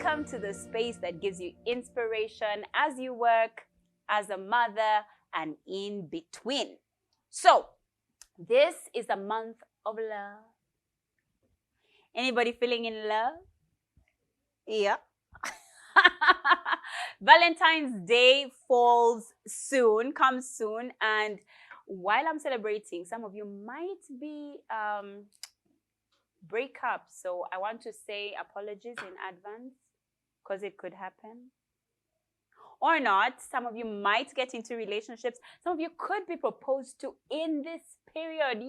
Welcome to the space that gives you inspiration as you work, as a mother, and in between. So, this is a month of love. Anybody feeling in love? Yeah. Valentine's Day comes soon, and while I'm celebrating, some of you might be break up. So I want to say apologies in advance because it could happen. Or not. Some of you might get into relationships. Some of you could be proposed to in this period.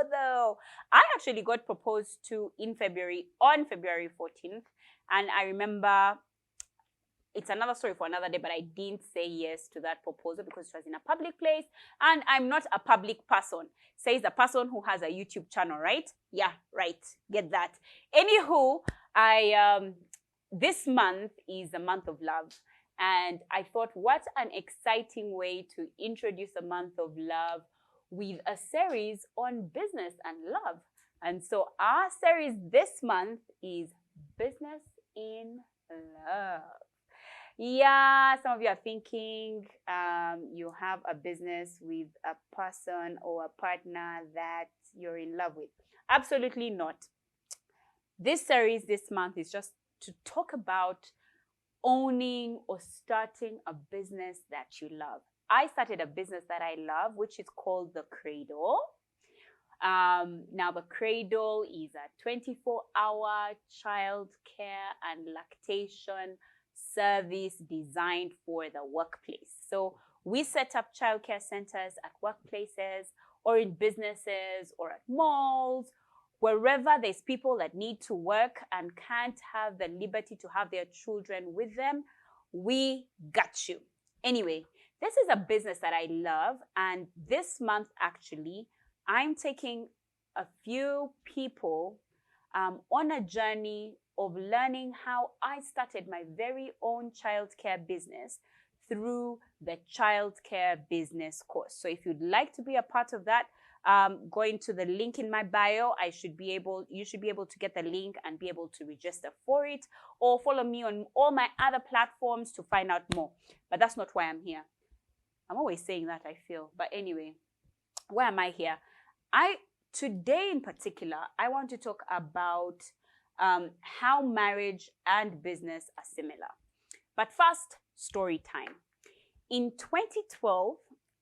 Though. I actually got proposed to on February 14th. And I remember, it's another story for another day, but I didn't say yes to that proposal because it was in a public place. And I'm not a public person. Says the person who has a YouTube channel, right? Yeah, right. Get that. Anywho, this month is the month of love. And I thought, what an exciting way to introduce a month of love with a series on business and love. And so our series this month is Business in Love. Yeah, some of you are thinking you have a business with a person or a partner that you're in love with. Absolutely not. This series this month is just to talk about owning or starting a business that you love. I started a business that I love, which is called The Cradle. Now, The Cradle is a 24-hour child care and lactation service designed for the workplace. So we set up childcare centers at workplaces or in businesses or at malls, wherever there's people that need to work and can't have the liberty to have their children with them. We got you. Anyway, this is a business that I love. And this month, actually, I'm taking a few people on a journey of learning how I started my very own childcare business through the childcare business course. So if you'd like to be a part of that, going to the link in my bio, you should be able to get the link and be able to register for it, or follow me on all my other platforms to find out more. But that's not why I'm here. I'm always saying that, I feel. But anyway, why am I here? Today in particular, I want to talk about how marriage and business are similar. But first, story time. In 2012,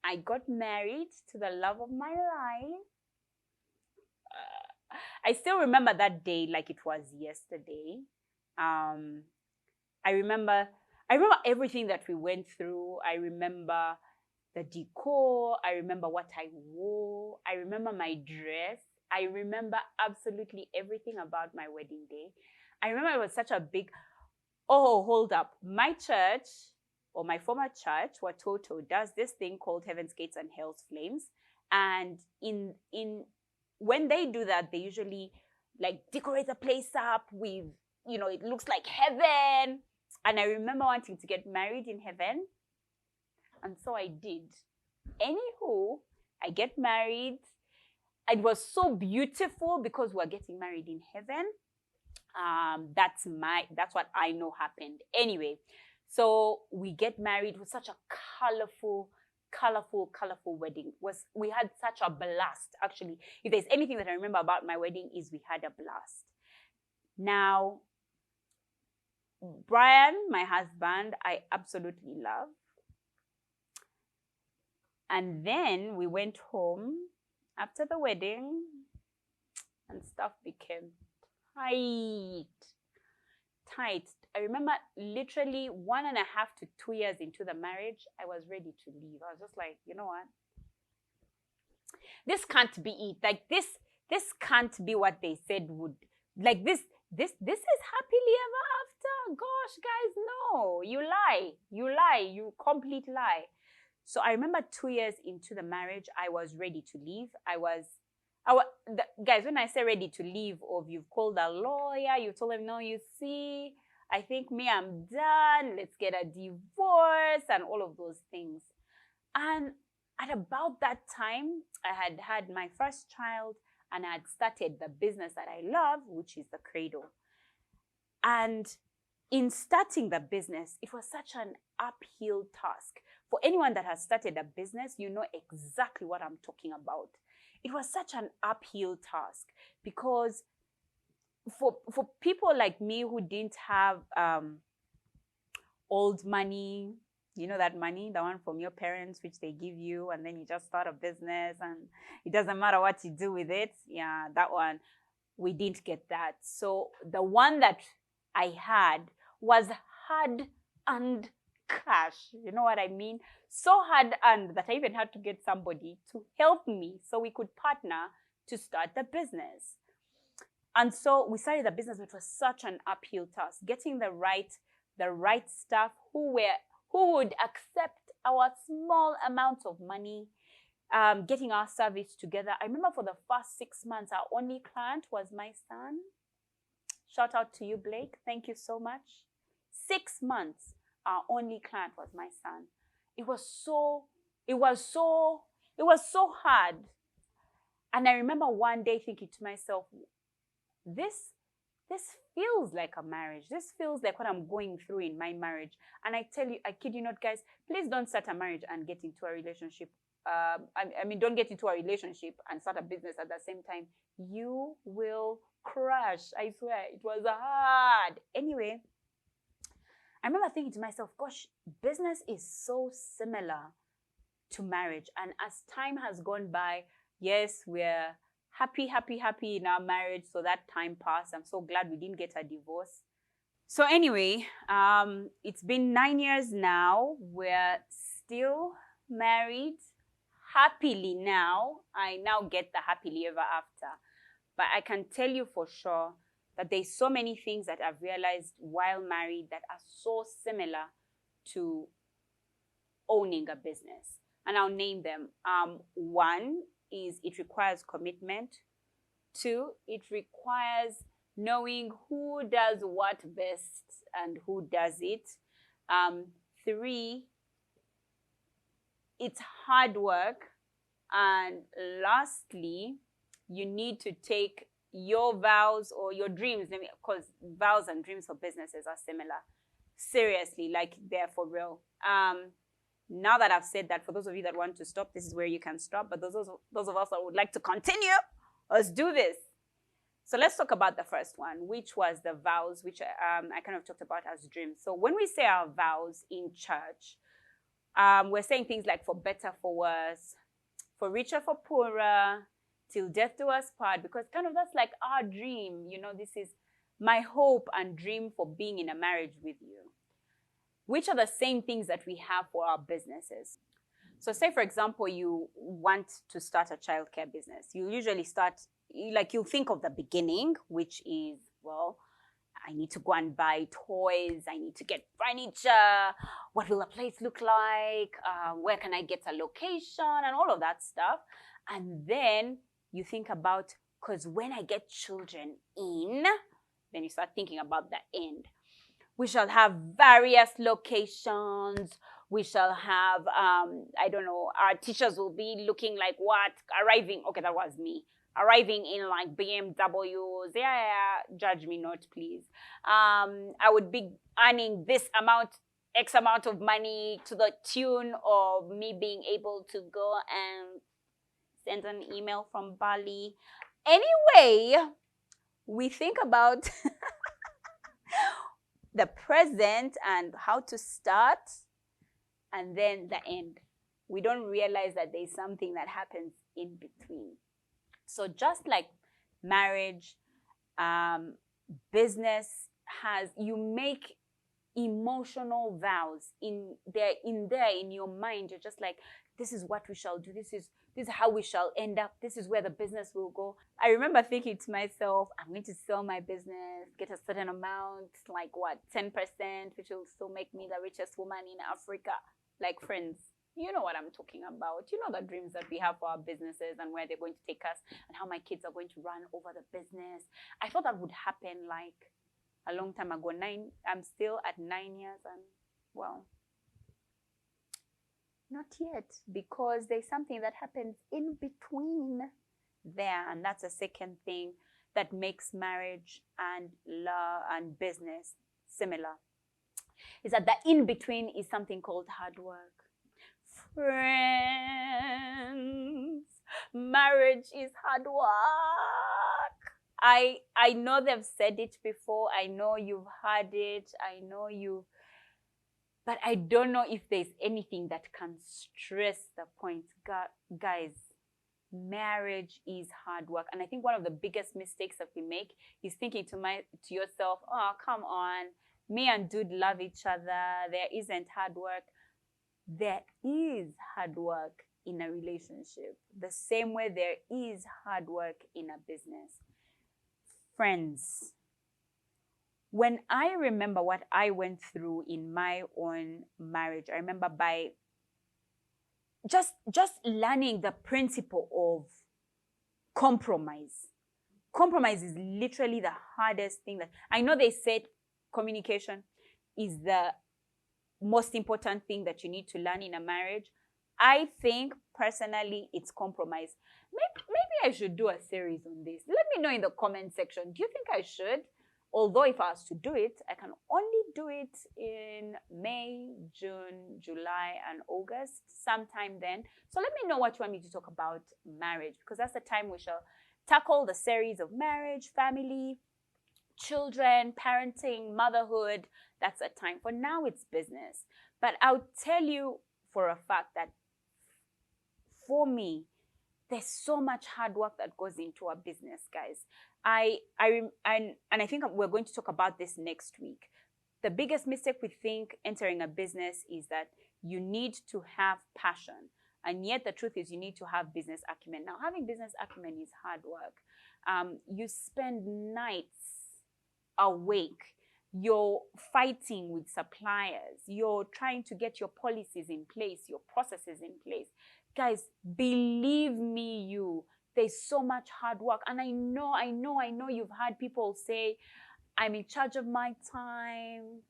I got married to the love of my life. I still remember that day like it was yesterday. I remember everything that we went through. I remember the decor. I remember what I wore. I remember my dress. I remember absolutely everything about my wedding day. I remember it was such a big, hold up. My church, or my former church, Watoto, does this thing called Heaven's Gates and Hell's Flames. And when they do that, they usually like decorate the place up with, it looks like heaven. And I remember wanting to get married in heaven. And so I did. Anywho, I get married. It was so beautiful because we're getting married in heaven. That's what I know happened. Anyway, so we get married. It was such a colorful wedding. We had such a blast. Actually, if there's anything that I remember about my wedding, is we had a blast. Now, Brian, my husband, I absolutely love. And then we went home after the wedding and stuff became tight. I remember literally 1.5 to 2 years into the marriage, I was ready to leave. I was just like, you know what? This can't be it. Like this can't be what they said would. Like this is happily ever after. Gosh, guys, no. You lie. You complete lie. So I remember 2 years into the marriage, I was ready to leave. Guys, when I say ready to leave, or you've called a lawyer, you told them, no, you see, I think I'm done. Let's get a divorce and all of those things. And at about that time, I had had my first child and I had started the business that I love, which is The Cradle. And in starting the business, it was such an uphill task. For anyone that has started a business, you know exactly what I'm talking about. It was such an uphill task because for people like me who didn't have old money, you know, that money, the one from your parents, which they give you, and then you just start a business and it doesn't matter what you do with it. Yeah, that one, we didn't get that. So the one that I had was hard-earned cash. You know what I mean? So hard-earned that I even had to get somebody to help me so we could partner to start the business. And so we started the business, which was such an uphill task, getting the right staff who would accept our small amount of money, getting our service together. I remember for the first 6 months, our only client was my son. Shout out to you, Blake. Thank you so much. 6 months, our only client was my son. It was so hard. And I remember one day thinking to myself, this feels like a marriage. This feels like what I'm going through in my marriage. And I tell you, I kid you not, guys, please don't start a marriage and get into a relationship. I mean, don't get into a relationship and start a business at the same time. You will crash. I swear, it was hard. Anyway, I remember thinking to myself, gosh, business is so similar to marriage. And as time has gone by, yes, we're happy in our marriage. So that time passed. I'm so glad we didn't get a divorce. So anyway, it's been 9 years now. We're still married happily now. I now get the happily ever after. But I can tell you for sure that there's so many things that I've realized while married that are so similar to owning a business. And I'll name them. One is it requires commitment. 2, it requires knowing who does what best and who does it. 3, it's hard work. And lastly, you need to take your vows or your dreams, because vows and dreams for businesses are similar. Seriously, like they're for real. Now that I've said that, for those of you that want to stop, this is where you can stop. But those of us that would like to continue, let's do this. So let's talk about the first one, which was the vows, which I kind of talked about as dreams. So when we say our vows in church, we're saying things like for better, for worse, for richer, for poorer, till death do us part, because kind of that's like our dream. You know, this is my hope and dream for being in a marriage with you, which are the same things that we have for our businesses. So say, for example, you want to start a childcare business. You usually start, like, you'll think of the beginning, which is, well, I need to go and buy toys. I need to get furniture. What will a place look like? Where can I get a location? And all of that stuff. And then you think about, because when I get children in, then you start thinking about the end. We shall have various locations. We shall have, I don't know, our teachers will be looking like what? Arriving, okay, that was me. Arriving in like BMWs. Yeah, judge me not, please. I would be earning this amount, X amount of money to the tune of me being able to go and send an email from Bali. Anyway, we think about the present and how to start, and then the end. We don't realize that there's something that happens in between. So just like marriage, business has, you make emotional vows in your mind. You're just like, this is what we shall do. This is how we shall end up. This is where the business will go. I remember thinking to myself, I'm going to sell my business, get a certain amount, like what, 10%, which will still make me the richest woman in Africa. Like, friends, you know what I'm talking about. You know the dreams that we have for our businesses and where they're going to take us and how my kids are going to run over the business. I thought that would happen like a long time ago. I'm still at 9 years and, well, not yet, because there's something that happens in between there. And that's a second thing that makes marriage and love and business similar, is that the in-between is something called hard work. Friends, marriage is hard work. I know they've said it before. I know you've heard it. I know you, but I don't know if there's anything that can stress the point. Guys, marriage is hard work. And I think one of the biggest mistakes that we make is thinking to yourself, oh, come on, me and dude love each other. There isn't hard work. There is hard work in a relationship, the same way there is hard work in a business. Friends, when I remember what I went through in my own marriage, I remember by just learning the principle of compromise. Compromise is literally the hardest thing that I know. They said communication is the most important thing that you need to learn in a marriage. I think personally it's compromise. Maybe I should do a series on this. Let me know in the comment section. Do you think I should? Although if I was to do it, I can only do it in May, June, July, and August, sometime then. So let me know what you want me to talk about marriage, because that's the time we shall tackle the series of marriage, family, children, parenting, motherhood. That's a time. For now, it's business. But I'll tell you for a fact that for me, there's so much hard work that goes into a business, guys. I think we're going to talk about this next week. The biggest mistake we think entering a business is that you need to have passion. And yet the truth is you need to have business acumen. Now, having business acumen is hard work. You spend nights awake. You're fighting with suppliers. You're trying to get your policies in place, your processes in place. Guys, believe me, there's so much hard work. And I know you've heard people say, I'm in charge of my time,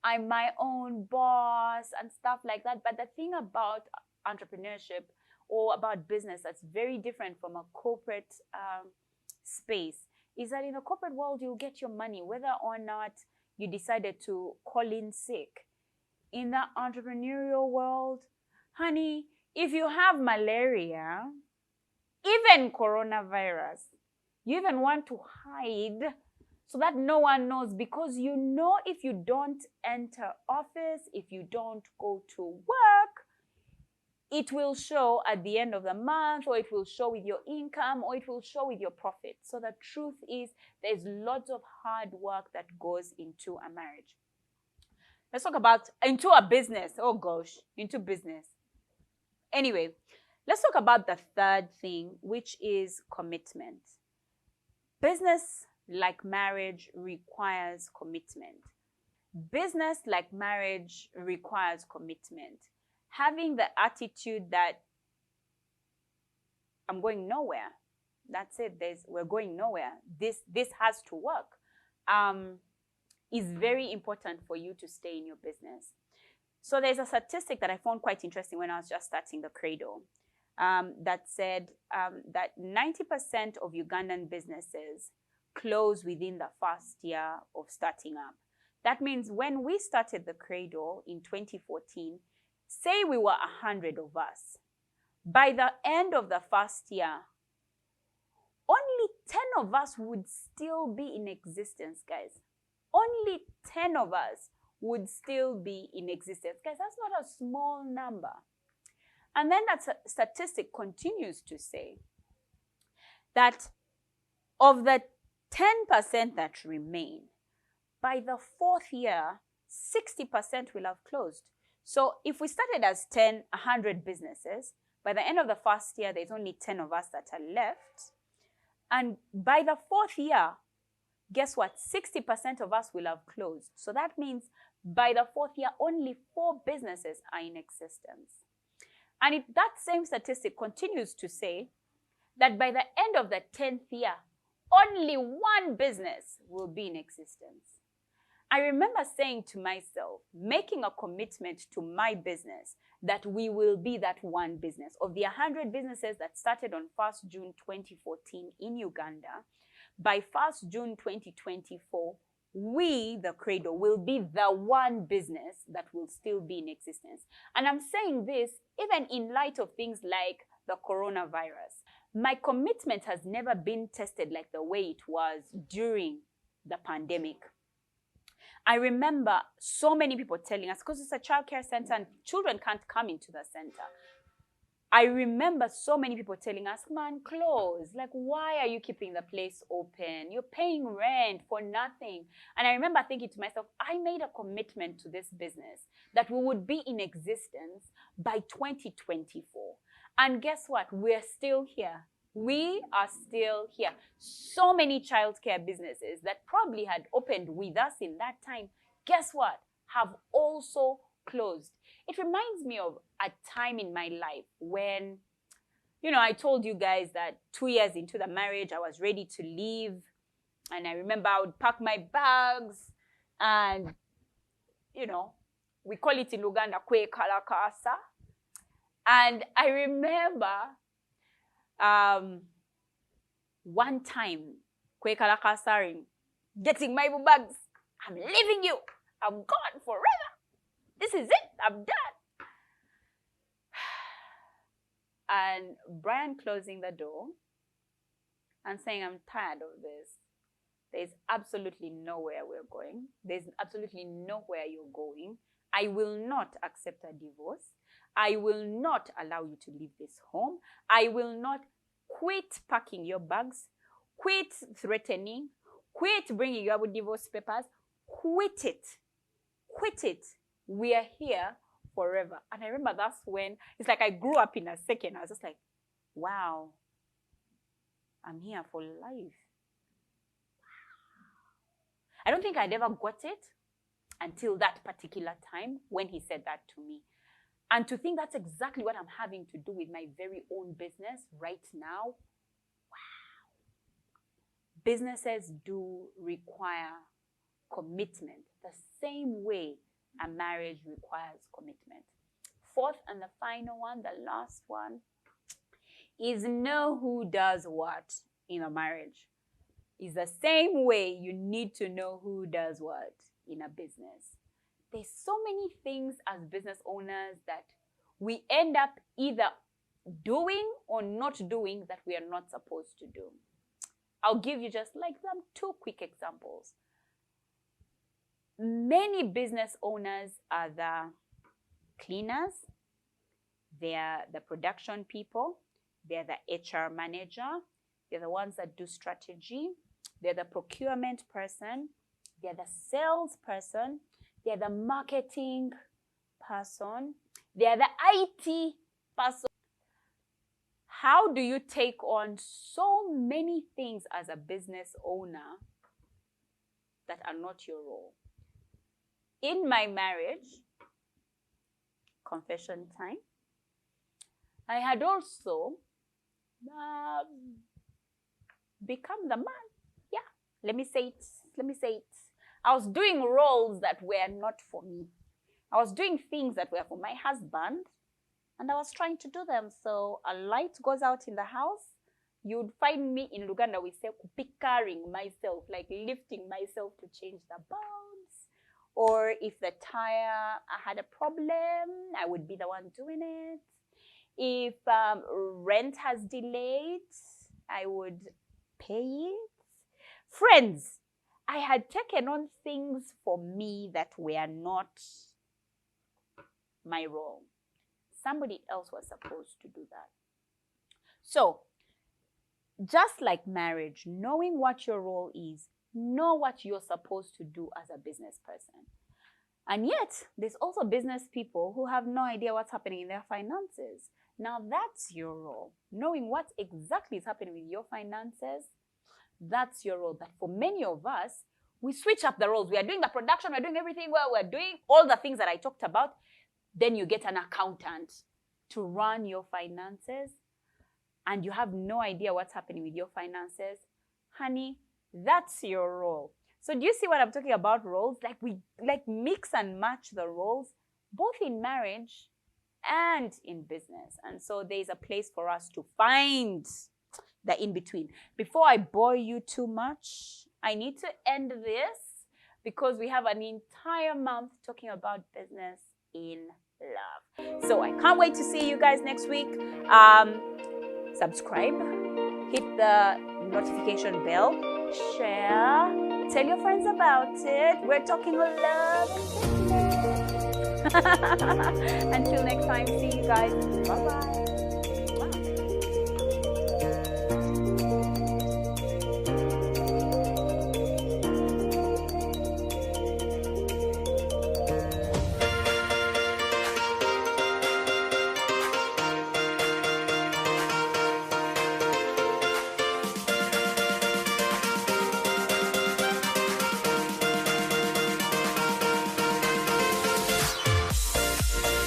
I'm my own boss and stuff like that. But the thing about entrepreneurship or about business that's very different from a corporate space is that in the corporate world, you'll get your money, whether or not you decided to call in sick. In the entrepreneurial world, honey, if you have malaria, even coronavirus, you even want to hide so that no one knows, because you know if you don't enter office, if you don't go to work, it will show at the end of the month, or it will show with your income, or it will show with your profit. So the truth is there's lots of hard work that goes into a marriage. Let's talk about into a business. Oh gosh, into business. Anyway, let's talk about the third thing, which is commitment. Business, like marriage, requires commitment. Business, like marriage, requires commitment. Having the attitude that I'm going nowhere. That's it. We're going nowhere. This has to work. Is very important for you to stay in your business. So there's a statistic that I found quite interesting when I was just starting the Cradle, that said that 90% of Ugandan businesses close within the first year of starting up. That means when we started the Cradle in 2014, say we were 100 of us. By the end of the first year, only 10 of us would still be in existence, guys. Only 10 of us would still be in existence. Guys, that's not a small number. And then that statistic continues to say that of the 10% that remain, by the fourth year, 60% will have closed. So if we started as 100 businesses, by the end of the first year, there's only 10 of us that are left. And by the fourth year, guess what? 60% of us will have closed. So that means by the fourth year, only 4 businesses are in existence. And that same statistic continues to say that by the end of the 10th year, only 1 business will be in existence. I remember saying to myself, making a commitment to my business, that we will be that one business. Of the 100 businesses that started on 1st June 2014 in Uganda, by 1st June 2024, we, the Credo, will be the one business that will still be in existence. And I'm saying this even in light of things like the coronavirus. My commitment has never been tested like the way it was during the pandemic. I remember so many people telling us, because it's a childcare center and children can't come into the center. I remember so many people telling us, man, close. Like, why are you keeping the place open? You're paying rent for nothing. And I remember thinking to myself, I made a commitment to this business that we would be in existence by 2024. And guess what? We're still here. We are still here. So many childcare businesses that probably had opened with us in that time, guess what? Have also closed. It reminds me of a time in my life when, I told you guys that 2 years into the marriage, I was ready to leave. And I remember I would pack my bags and, we call it in Uganda, kwe kalakasa. And I remember one time, kwe kalakasa, getting my bags. I'm leaving you. I'm gone forever. This is it. I'm done. And Brian closing the door and saying, I'm tired of this. There's absolutely nowhere we're going. There's absolutely nowhere you're going. I will not accept a divorce. I will not allow you to leave this home. I will not. Quit packing your bags. Quit threatening. Quit bringing your divorce papers. Quit it. Quit it. We are here forever. And I remember that's when, it's like I grew up in a second. I was just like, wow, I'm here for life. I don't think I'd ever got it until that particular time when he said that to me. And to think that's exactly what I'm having to do with my very own business right now. Wow. Businesses do require commitment the same way a marriage requires commitment. Fourth and the final one, the last one, is know who does what in a marriage. It's the same way you need to know who does what in a business. There's so many things as business owners that we end up either doing or not doing that we are not supposed to do. I'll give you just like some 2 quick examples. Many business owners are the cleaners, they are the production people, they're the HR manager, they're the ones that do strategy, they're the procurement person, they're the sales person, they're the marketing person, they're the IT person. How do you take on so many things as a business owner that are not your role? In my marriage, confession time, I had also become the man. Yeah, let me say it. I was doing roles that were not for me. I was doing things that were for my husband, and I was trying to do them. So a light goes out in the house. You'd find me in Uganda, we say, kupikaring myself, like lifting myself to change the bulbs. Or if the tire had a problem, I would be the one doing it. If rent has delayed, I would pay it. Friends, I had taken on things for me that were not my role. Somebody else was supposed to do that. So, just like marriage, knowing what your role is, know what you're supposed to do as a business person. And yet, there's also business people who have no idea what's happening in their finances. Now, that's your role. Knowing what exactly is happening with your finances, that's your role. But for many of us, we switch up the roles. We are doing the production, we're doing everything well, we're doing all the things that I talked about. Then you get an accountant to run your finances, and you have no idea what's happening with your finances. Honey, that's your role. So do you see what I'm talking about, roles? Like we mix and match the roles, both in marriage and in business. And so there's a place for us to find the in-between. Before I bore you too much, I need to end this because we have an entire month talking about business in love. So I can't wait to see you guys next week. Subscribe, hit the notification bell, share, tell your friends about it. We're talking love and business. Until next time, see you guys. Bye-bye.